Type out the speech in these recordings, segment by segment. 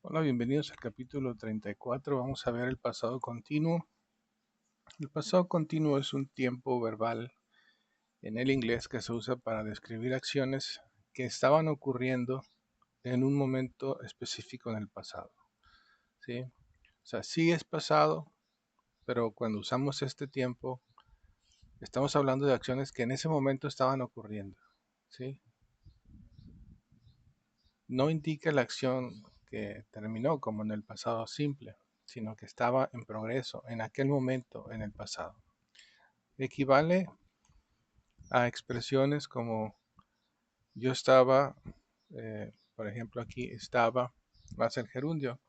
Hola, bienvenidos al capítulo 34. Vamos a ver el pasado continuo. El pasado continuo es un tiempo verbal en el inglés que se usa para describir acciones que estaban ocurriendo en un momento específico en el pasado. ¿Sí? O sea, sí es pasado, pero cuando usamos este tiempo, estamos hablando de acciones que en ese momento estaban ocurriendo. ¿Sí? No indica la acción que terminó como en el pasado simple, sino que estaba en progreso en aquel momento en el pasado. Equivale a expresiones como yo estaba, por ejemplo aquí estaba más el gerundio.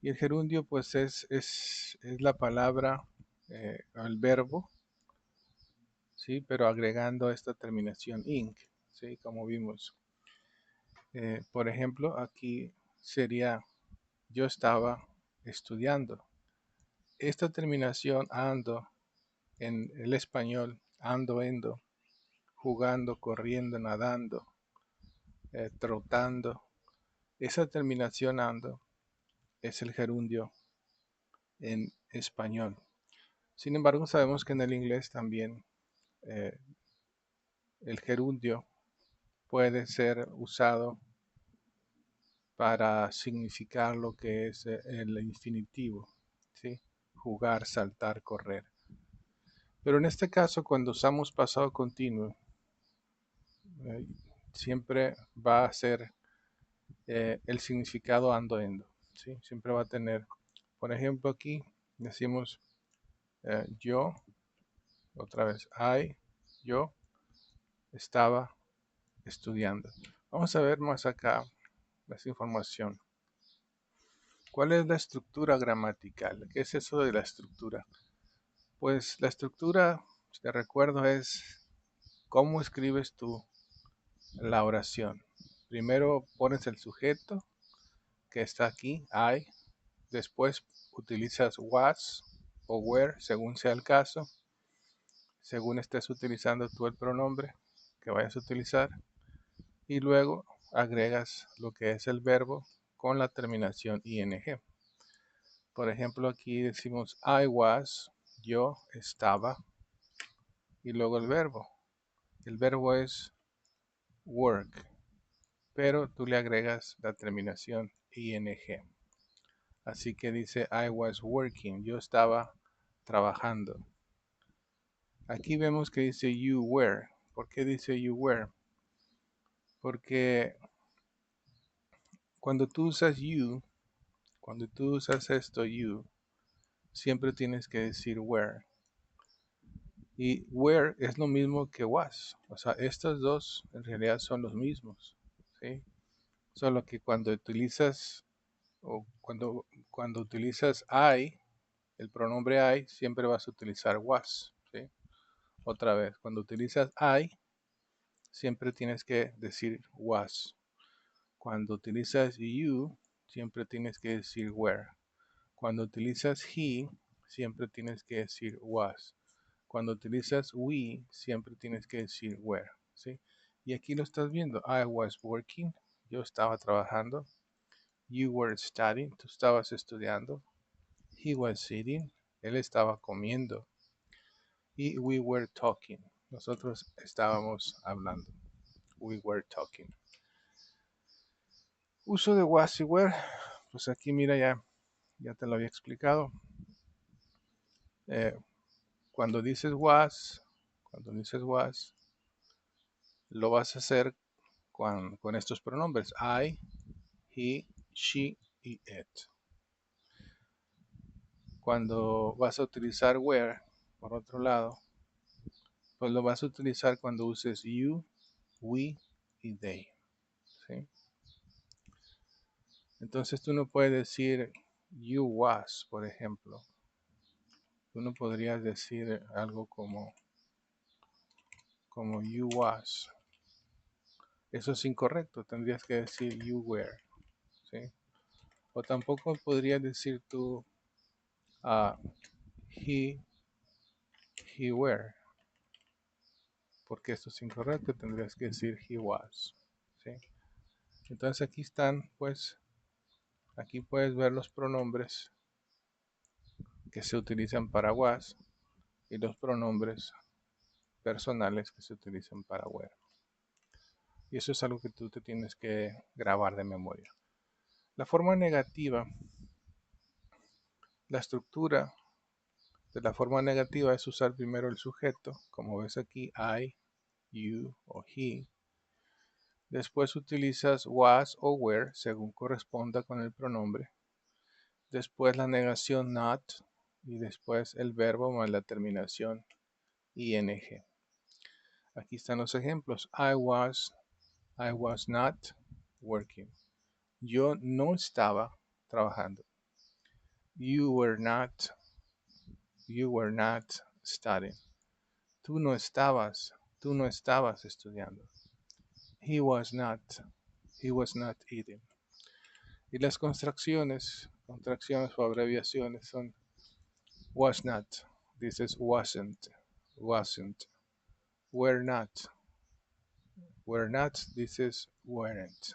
Y el gerundio pues es la palabra, el verbo, ¿sí? Pero agregando esta terminación ing, ¿sí? Como vimos. Por ejemplo, aquí sería yo estaba estudiando. Esta terminación ando en el español, ando, endo, jugando, corriendo, nadando, trotando. Esa terminación ando es el gerundio en español. Sin embargo, sabemos que en el inglés también eh, el gerundio puede ser usado para significar lo que es el infinitivo, ¿sí? Jugar, saltar, correr. Pero en este caso, cuando usamos pasado continuo, eh, siempre va a ser el significado ando, endo, ¿sí? Siempre va a tener, por ejemplo, aquí decimos yo, otra vez, yo estaba estudiando. Vamos a ver más acá esa información. ¿Cuál es la estructura gramatical? ¿Qué es eso de la estructura? Pues la estructura, si te recuerdo, es cómo escribes tú la oración. Primero pones el sujeto que está aquí, I. Después utilizas was o were, según sea el caso, según estés utilizando tú el pronombre que vayas a utilizar. Y luego agregas lo que es el verbo con la terminación ing. Por ejemplo, aquí decimos I was, yo estaba, y luego el verbo. El verbo es work, pero tú le agregas la terminación ing. Así que dice I was working, yo estaba trabajando. Aquí vemos que dice you were. ¿Por qué dice you were? Porque cuando tú usas you, cuando tú usas esto you, siempre tienes que decir where. Y where es lo mismo que was. O sea, estos dos en realidad son los mismos, ¿sí? Solo que cuando utilizas cuando utilizas I, el pronombre I, siempre vas a utilizar was, ¿sí? Otra vez, cuando utilizas I, siempre tienes que decir was. Cuando utilizas you, siempre tienes que decir were. Cuando utilizas he, siempre tienes que decir was. Cuando utilizas we, siempre tienes que decir were, ¿sí? Y aquí lo estás viendo. I was working, yo estaba trabajando. You were studying, tú estabas estudiando. He was sitting, él estaba comiendo. Y we were talking, nosotros estábamos hablando. We were talking. Uso de was y were, pues aquí mira ya te lo había explicado. Eh, cuando dices was, lo vas a hacer con estos pronombres. I, he, she y it. Cuando vas a utilizar were, por otro lado, pues lo vas a utilizar cuando uses you, we y they, ¿sí? Entonces tú no puedes decir you was, por ejemplo. Tú no podrías decir algo como you was. Eso es incorrecto. Tendrías que decir you were, ¿sí? O tampoco podrías decir tú he, he were, porque esto es incorrecto. Tendrías que decir he was, ¿sí? Entonces aquí están, pues, Aquí puedes ver los pronombres que se utilizan para was y los pronombres personales que se utilizan para where. Y eso es algo que tú te tienes que grabar de memoria. La forma negativa, la estructura de la forma negativa es usar primero el sujeto, como ves aquí, I, you o he. Después utilizas was o were según corresponda con el pronombre. Después la negación not y después el verbo más la terminación ing. Aquí están los ejemplos. I was not working. Yo no estaba trabajando. You were not studying. Tú no estabas estudiando. He was not eating. Y las contracciones o abreviaciones son was not, this is wasn't, were not, this is weren't.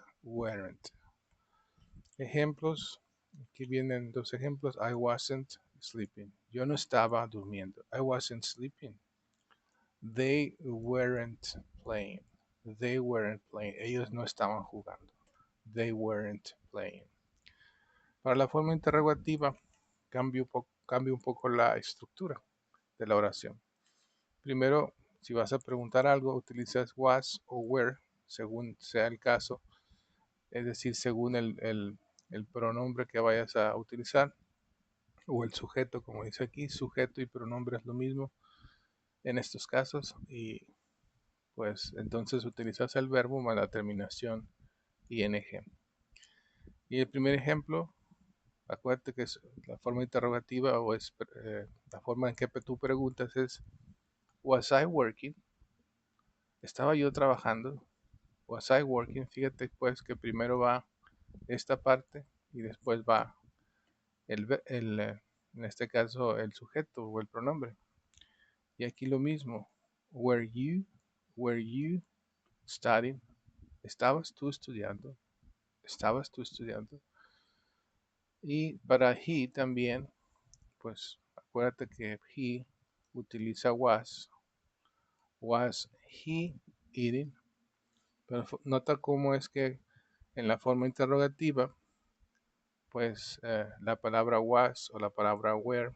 Ejemplos, aquí vienen dos ejemplos. I wasn't sleeping. Yo no estaba durmiendo. I wasn't sleeping. They weren't playing. Ellos no estaban jugando. They weren't playing. Para la forma interrogativa, cambia un poco la estructura de la oración. Primero, si vas a preguntar algo, utilizas was o were, según sea el caso, es decir, según el pronombre que vayas a utilizar, o el sujeto, como dice aquí, sujeto y pronombre es lo mismo en estos casos, y pues entonces utilizas el verbo más la terminación ing. Y el primer ejemplo, acuérdate que es la forma interrogativa o es la forma en que tú preguntas es was I working? ¿Estaba yo trabajando? Was I working? Fíjate pues que primero va esta parte y después va en este caso el sujeto o el pronombre. Y aquí lo mismo. Were you studying? ¿Estabas tú estudiando? ¿Estabas tú estudiando? Y para he también, pues acuérdate que he utiliza was he eating, pero nota cómo es que en la forma interrogativa, pues la palabra was o la palabra were,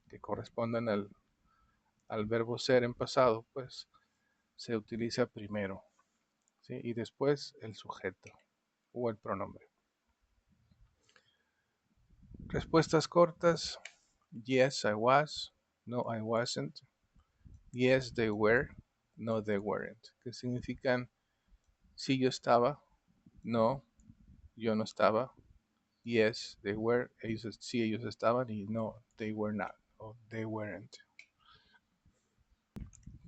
que corresponden al verbo ser en pasado, pues se utiliza primero, ¿sí? Y después el sujeto o el pronombre. Respuestas cortas. Yes, I was. No, I wasn't. Yes, they were. No, they weren't. Que significan sí, yo estaba. No, yo no estaba. Yes, they were. Sí, ellos estaban. Y no, they were not. O they weren't.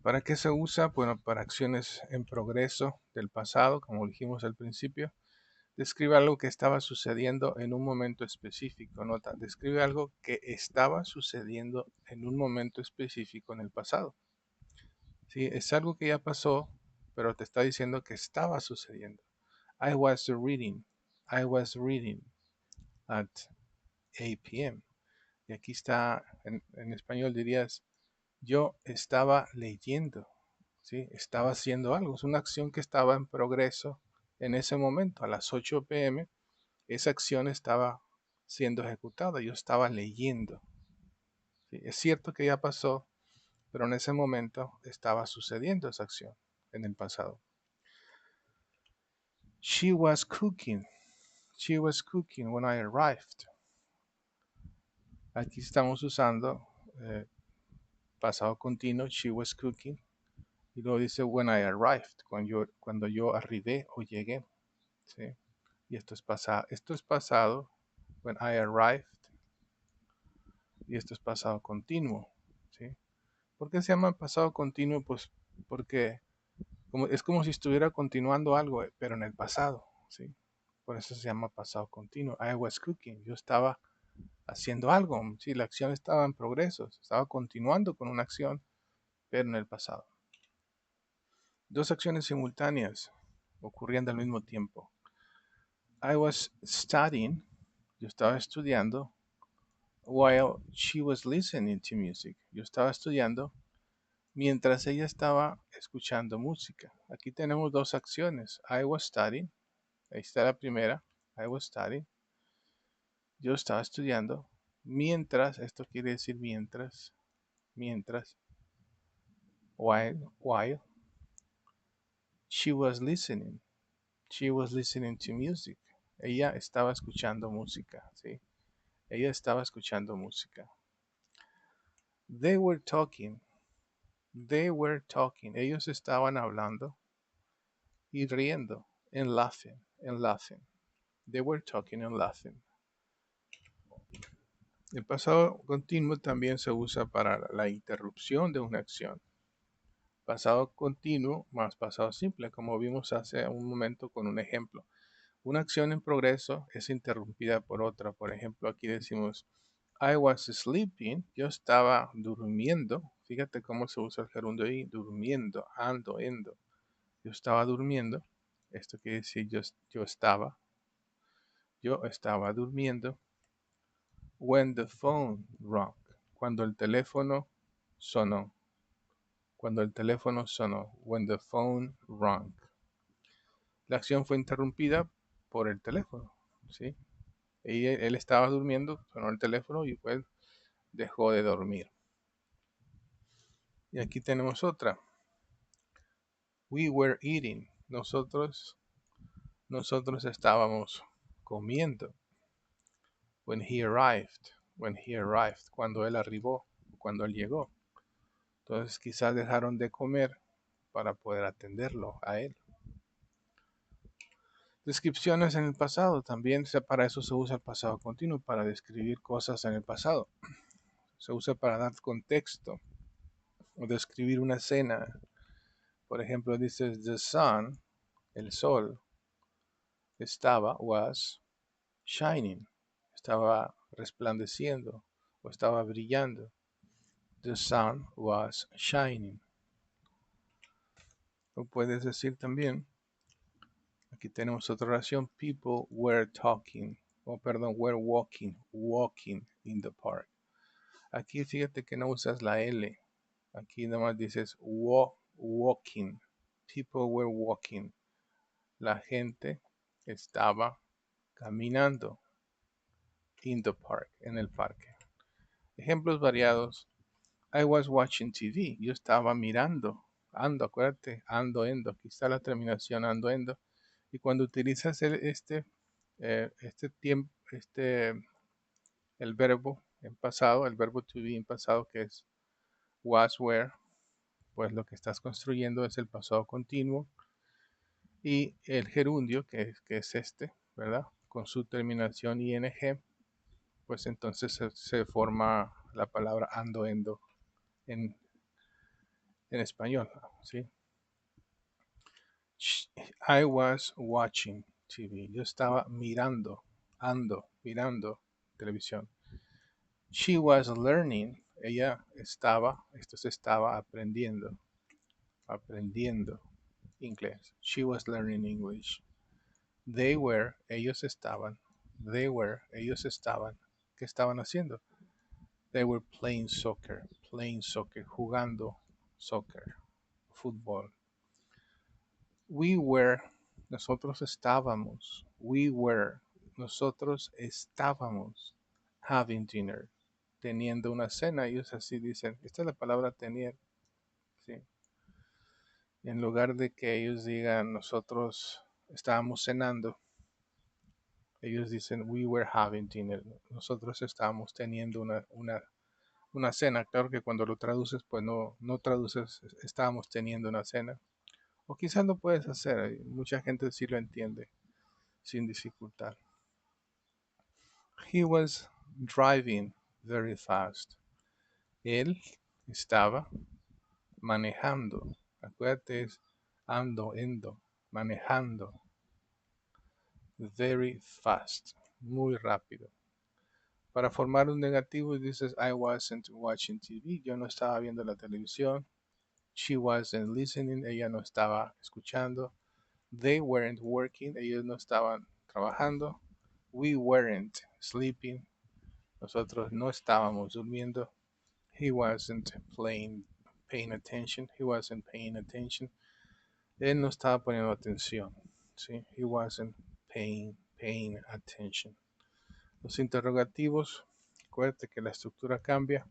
¿Para qué se usa? Bueno, para acciones en progreso del pasado, como dijimos al principio. Describe algo que estaba sucediendo en un momento específico. Nota, describe algo que estaba sucediendo en un momento específico en el pasado. ¿Sí? Es algo que ya pasó, pero te está diciendo que estaba sucediendo. I was reading at 8 p.m. Y aquí está, en español dirías, yo estaba leyendo. ¿Sí? Estaba haciendo algo. Es una acción que estaba en progreso en ese momento, a las 8 p.m. Esa acción estaba siendo ejecutada, yo estaba leyendo. ¿Sí? Es cierto que ya pasó, pero en ese momento estaba sucediendo esa acción en el pasado. She was cooking. She was cooking when I arrived. Aquí estamos usando pasado continuo, she was cooking. Y luego dice when I arrived, cuando yo arribé o llegué. ¿Sí? Y esto es pasado, when I arrived. Y esto es pasado continuo. ¿Sí? ¿Por qué se llama pasado continuo? Pues porque es como si estuviera continuando algo, pero en el pasado, ¿sí? Por eso se llama pasado continuo. I was cooking. Yo estaba haciendo algo, sí, la acción estaba en progreso, estaba continuando con una acción, pero en el pasado. Dos acciones simultáneas ocurriendo al mismo tiempo. I was studying Yo estaba estudiando while she was listening to music. Yo estaba estudiando mientras ella estaba escuchando música. Aquí tenemos dos acciones. I was studying. Ahí está la primera. I was studying. Yo estaba estudiando mientras, esto quiere decir mientras, while she was listening. She was listening to music. Ella estaba escuchando música, ¿sí? Ella estaba escuchando música. They were talking. They were talking. Ellos estaban hablando y riendo. And laughing. And laughing. They were talking and laughing. El pasado continuo también se usa para la interrupción de una acción. Pasado continuo más pasado simple, como vimos hace un momento con un ejemplo. Una acción en progreso es interrumpida por otra. Por ejemplo, aquí decimos I was sleeping. Yo estaba durmiendo. Fíjate cómo se usa el gerundio ahí. Durmiendo, ando, endo. Yo estaba durmiendo. Esto quiere decir yo estaba durmiendo. When the phone rang. Cuando el teléfono sonó. Cuando el teléfono sonó. When the phone rang. La acción fue interrumpida por el teléfono. ¿Sí? Él estaba durmiendo, sonó el teléfono y pues dejó de dormir. Y aquí tenemos otra. We were eating. Nosotros estábamos comiendo. When he arrived. Cuando él arribó. Cuando él llegó. Entonces quizás dejaron de comer para poder atenderlo a él. Descripciones en el pasado. También para eso se usa el pasado continuo, para describir cosas en el pasado. Se usa para dar contexto o describir una escena. Por ejemplo, dices the sun, el sol, was shining, estaba resplandeciendo o estaba brillando. The sun was shining. O puedes decir también, aquí tenemos otra oración, people were talking, were walking in the park. Aquí fíjate que no usas la L, aquí nada más dices walking, people were walking. La gente estaba caminando in the park, en el parque. Ejemplos variados. I was watching TV. Yo estaba mirando. Acuérdate, ando, endo. Aquí está la terminación ando, endo. Y cuando utilizas el verbo en pasado, el verbo to be en pasado, que es was, were, pues lo que estás construyendo es el pasado continuo. Y el gerundio, que es este, ¿verdad? Con su terminación ing, pues entonces se forma la palabra ando, endo en español, ¿sí? I was watching TV. Yo estaba mirando televisión. She was learning. Ella estaba aprendiendo inglés. She was learning English. Ellos estaban. ¿Qué estaban haciendo? They were playing soccer, jugando soccer, fútbol. Nosotros estábamos having dinner, teniendo una cena. Ellos así dicen, esta es la palabra tener, ¿sí? En lugar de que ellos digan nosotros estábamos cenando, ellos dicen we were having dinner. Nosotros estábamos teniendo una cena. Claro que cuando lo traduces, pues no traduces estábamos teniendo una cena. O quizás lo puedes hacer. Mucha gente sí lo entiende sin dificultad. He was driving very fast. Él estaba manejando. Acuérdate, es ando, endo, manejando. Very fast. Muy rápido. Para formar un negativo dices I wasn't watching TV. Yo no estaba viendo la televisión. She wasn't listening. Ella no estaba escuchando. They weren't working. Ellos no estaban trabajando. We weren't sleeping. Nosotros no estábamos durmiendo. He wasn't paying attention. He wasn't paying attention. Él no estaba poniendo atención. ¿Sí? He wasn't paying attention. Los interrogativos, acuérdate que la estructura cambia.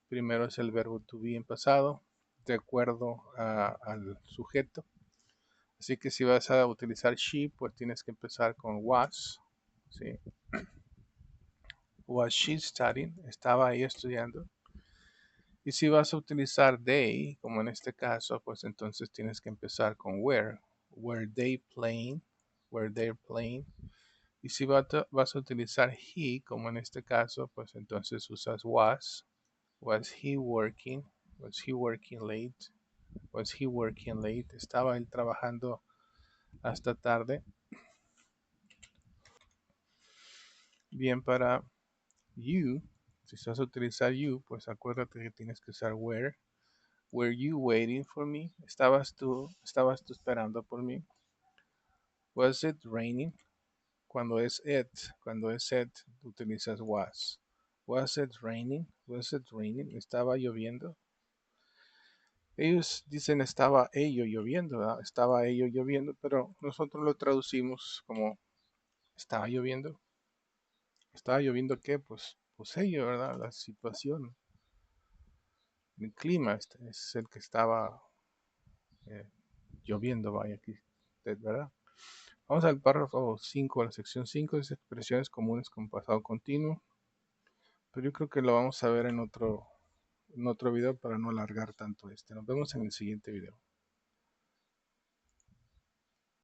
Primero es el verbo to be en pasado, de acuerdo al sujeto. Así que si vas a utilizar she, pues tienes que empezar con was. ¿Sí? Was she studying? Estaba ahí estudiando. Y si vas a utilizar they, como en este caso, pues entonces tienes que empezar con were. Were they playing? Were they playing? Y si vas a utilizar he, como en este caso, pues entonces usas was. Was he working? Was he working late? Was he working late? Estaba él trabajando hasta tarde. Bien, para you, si vas a utilizar you, pues acuérdate que tienes que usar were. Were you waiting for me? Estabas tú esperando por mí? Was it raining? Cuando es it, utilizas was. Was it raining? Was it raining? ¿Estaba lloviendo? Ellos dicen estaba ello lloviendo, ¿verdad? Estaba ello lloviendo, pero nosotros lo traducimos como estaba lloviendo. ¿Estaba lloviendo qué? Pues ello, ¿verdad? La situación, el clima es el que estaba eh, lloviendo, vaya aquí, ¿verdad? Vamos al párrafo 5, a la sección 5, es expresiones comunes con pasado continuo. Pero yo creo que lo vamos a ver en otro video para no alargar tanto este. Nos vemos en el siguiente video.